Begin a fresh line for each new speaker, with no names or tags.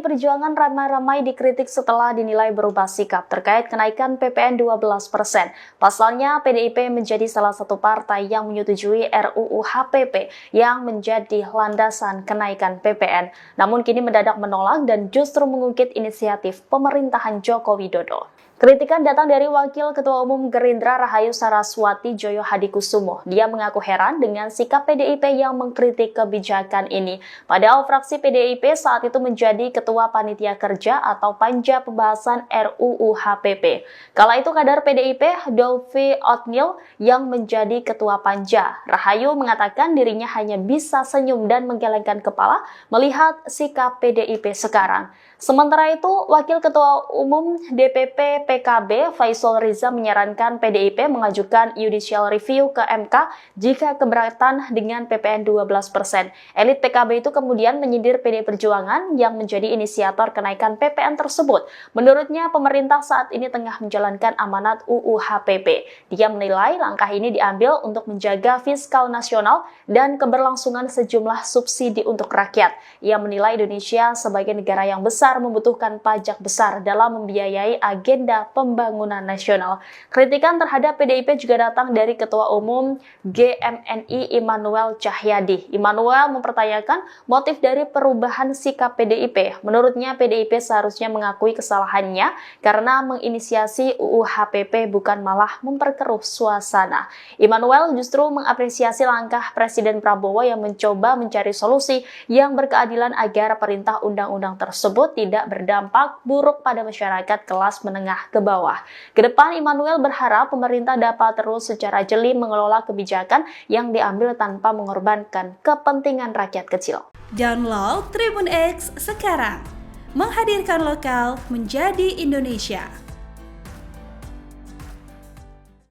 Perjuangan ramai-ramai dikritik setelah dinilai berubah sikap terkait kenaikan PPN 12%. Pasalnya, PDIP menjadi salah satu partai yang menyetujui RUU HPP yang menjadi landasan kenaikan PPN. Namun kini mendadak menolak dan justru mengungkit inisiatif pemerintahan Joko Widodo. Kritikan datang dari Wakil Ketua Umum Gerindra Rahayu Saraswati Djoyo Hadikusumo. Dia mengaku heran dengan sikap PDIP yang mengkritik kebijakan ini. Padahal fraksi PDIP saat itu menjadi Ketua Panitia Kerja atau Panja Pembahasan RUU HPP. Kala itu kader PDIP Dolphy Otnil yang menjadi Ketua Panja. Rahayu mengatakan dirinya hanya bisa senyum dan menggelengkan kepala melihat sikap PDIP sekarang. Sementara itu, Wakil Ketua Umum DPP PKB Faisal Riza menyarankan PDIP mengajukan judicial review ke MK jika keberatan dengan PPN 12%. Elit PKB itu kemudian menyindir PDI Perjuangan yang menjadi inisiator kenaikan PPN tersebut. Menurutnya, pemerintah saat ini tengah menjalankan amanat UU HPP. Dia menilai langkah ini diambil untuk menjaga fiskal nasional dan keberlangsungan sejumlah subsidi untuk rakyat. Ia menilai Indonesia sebagai negara yang besar membutuhkan pajak besar dalam membiayai agenda pembangunan nasional. Kritikan terhadap PDIP juga datang dari Ketua Umum GMNI Immanuel Cahyadi. Immanuel mempertanyakan motif dari perubahan sikap PDIP. Menurutnya PDIP seharusnya mengakui kesalahannya karena menginisiasi UU HPP bukan malah memperkeruh suasana. Immanuel justru mengapresiasi langkah Presiden Prabowo yang mencoba mencari solusi yang berkeadilan agar perintah undang-undang tersebut tidak berdampak buruk pada masyarakat kelas menengah ke bawah. Kedepan, Immanuel berharap pemerintah dapat terus secara jeli mengelola kebijakan yang diambil tanpa mengorbankan kepentingan rakyat kecil.
Download Tribun X sekarang, menghadirkan lokal menjadi Indonesia.